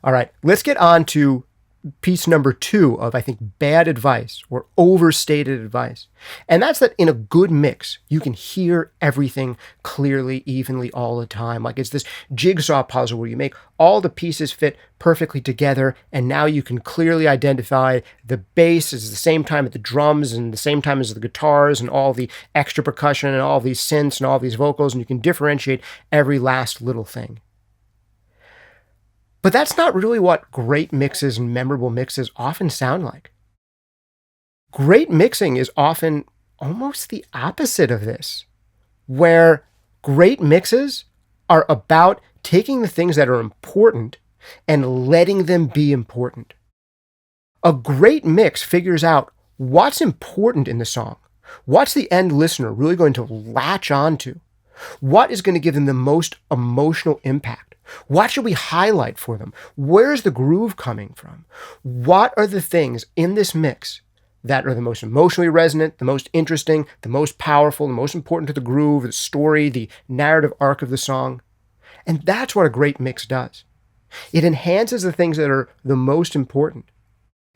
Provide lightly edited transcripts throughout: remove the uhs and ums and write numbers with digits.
All right, let's get on to piece number 2 of, I think, bad advice or overstated advice. And that's that in a good mix, you can hear everything clearly, evenly all the time. Like it's this jigsaw puzzle where you make all the pieces fit perfectly together, and now you can clearly identify the bass is the same time at the drums and the same time as the guitars and all the extra percussion and all these synths and all these vocals, and you can differentiate every last little thing. But that's not really what great mixes and memorable mixes often sound like. Great mixing is often almost the opposite of this, where great mixes are about taking the things that are important and letting them be important. A great mix figures out what's important in the song, what's the end listener really going to latch onto, what is going to give them the most emotional impact. What should we highlight for them? Where's the groove coming from? What are the things in this mix that are the most emotionally resonant, the most interesting, the most powerful, the most important to the groove, the story, the narrative arc of the song? And that's what a great mix does. It enhances the things that are the most important.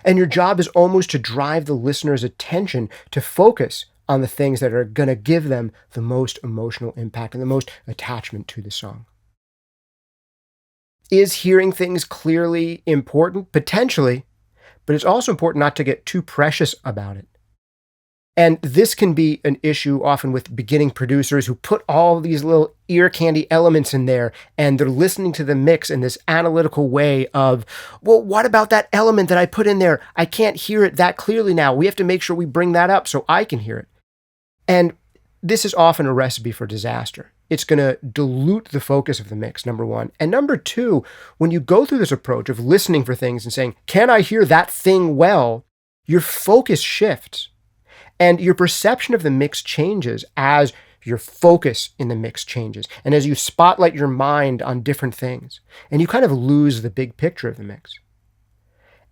And your job is almost to drive the listener's attention to focus on the things that are going to give them the most emotional impact and the most attachment to the song. Is hearing things clearly important? Potentially, but it's also important not to get too precious about it. And this can be an issue often with beginning producers who put all these little ear candy elements in there, and they're listening to the mix in this analytical way of, well, what about that element that I put in there? I can't hear it that clearly now. We have to make sure we bring that up so I can hear it. And this is often a recipe for disaster. It's going to dilute the focus of the mix, number one. And number two, when you go through this approach of listening for things and saying, can I hear that thing well? Your focus shifts. And your perception of the mix changes as your focus in the mix changes. And as you spotlight your mind on different things. And you kind of lose the big picture of the mix.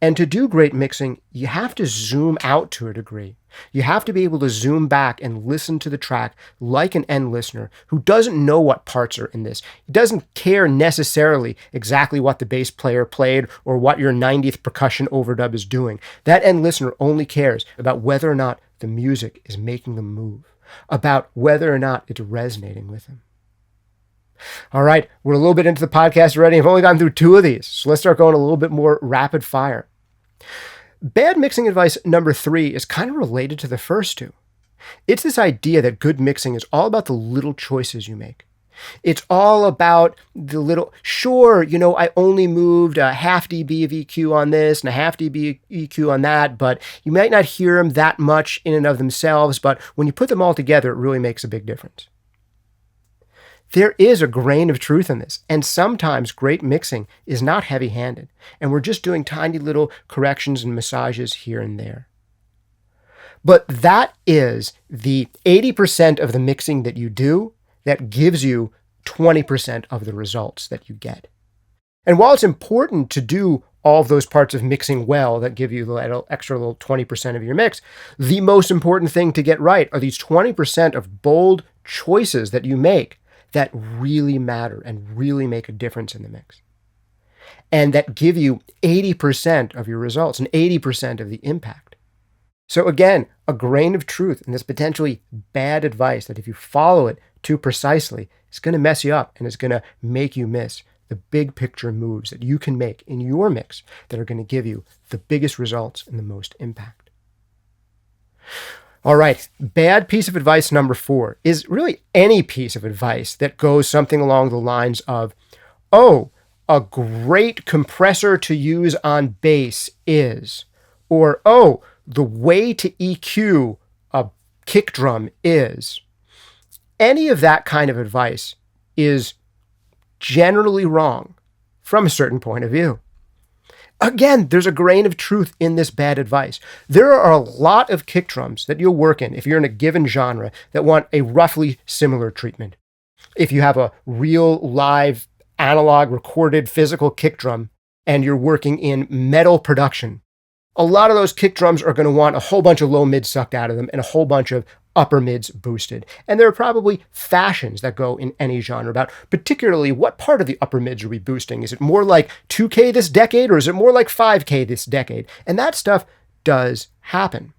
And to do great mixing, you have to zoom out to a degree. You have to be able to zoom back and listen to the track like an end listener who doesn't know what parts are in this. He doesn't care necessarily exactly what the bass player played or what your 90th percussion overdub is doing. That end listener only cares about whether or not the music is making them move, about whether or not it's resonating with them. All right, we're a little bit into the podcast already. I've only gone through 2 of these, so let's start going a little bit more rapid fire. Bad mixing advice number 3 is kind of related to the first 2. It's this idea that good mixing is all about the little choices you make. It's all about the little, sure, I only moved a half dB of EQ on this and a half dB EQ on that, but you might not hear them that much in and of themselves, but when you put them all together, it really makes a big difference. There is a grain of truth in this, and sometimes great mixing is not heavy-handed, and we're just doing tiny little corrections and massages here and there. But that is the 80% of the mixing that you do that gives you 20% of the results that you get. And while it's important to do all of those parts of mixing well that give you the extra little 20% of your mix, the most important thing to get right are these 20% of bold choices that you make that really matter and really make a difference in the mix. And that give you 80% of your results and 80% of the impact. So again, a grain of truth in this potentially bad advice that if you follow it too precisely, it's going to mess you up and it's going to make you miss the big picture moves that you can make in your mix that are going to give you the biggest results and the most impact. All right, bad piece of advice number 4 is really any piece of advice that goes something along the lines of, oh, a great compressor to use on bass is, or, oh, the way to EQ a kick drum is. Any of that kind of advice is generally wrong from a certain point of view. Again, there's a grain of truth in this bad advice. There are a lot of kick drums that you'll work in if you're in a given genre that want a roughly similar treatment. If you have a real live analog recorded physical kick drum and you're working in metal production, a lot of those kick drums are going to want a whole bunch of low mid sucked out of them and a whole bunch of upper mids boosted. And there are probably fashions that go in any genre about particularly what part of the upper mids are we boosting? Is it more like 2K this decade, or is it more like 5K this decade? And that stuff does happen.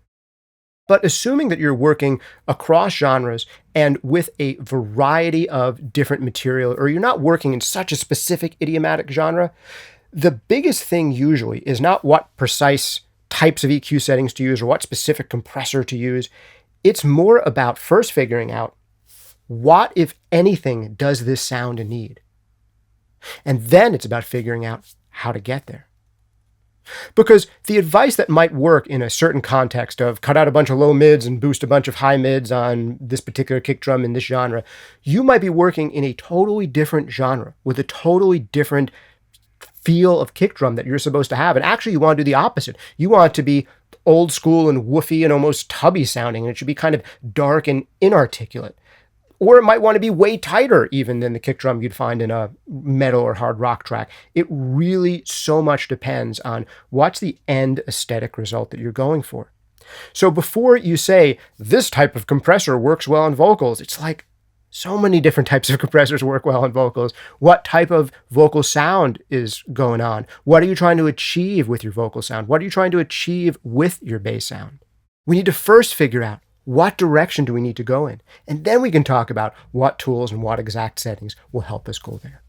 But assuming that you're working across genres and with a variety of different material, or you're not working in such a specific idiomatic genre, the biggest thing usually is not what precise types of EQ settings to use or what specific compressor to use. It's more about first figuring out what, if anything, does this sound need? And then it's about figuring out how to get there. Because the advice that might work in a certain context of cut out a bunch of low mids and boost a bunch of high mids on this particular kick drum in this genre, you might be working in a totally different genre with a totally different feel of kick drum that you're supposed to have. And actually, you want to do the opposite. You want to be old school and woofy and almost tubby sounding, and it should be kind of dark and inarticulate. Or it might want to be way tighter even than the kick drum you'd find in a metal or hard rock track. It really so much depends on what's the end aesthetic result that you're going for. So before you say, this type of compressor works well on vocals, it's like, so many different types of compressors work well on vocals. What type of vocal sound is going on? What are you trying to achieve with your vocal sound? What are you trying to achieve with your bass sound? We need to first figure out, what direction do we need to go in? And then we can talk about what tools and what exact settings will help us go there.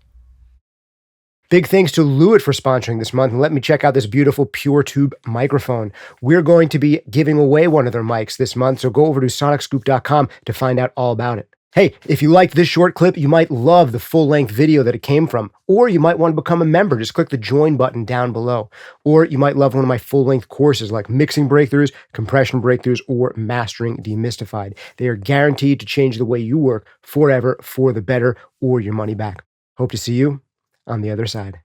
Big thanks to Lewitt for sponsoring this month, and let me check out this beautiful Pure Tube microphone. We're going to be giving away one of their mics this month, so go over to SonicScoop.com to find out all about it. Hey, if you liked this short clip, you might love the full-length video that it came from, or you might want to become a member. Just click the join button down below. Or you might love one of my full-length courses like Mixing Breakthroughs, Compression Breakthroughs, or Mastering Demystified. They are guaranteed to change the way you work forever for the better or your money back. Hope to see you on the other side.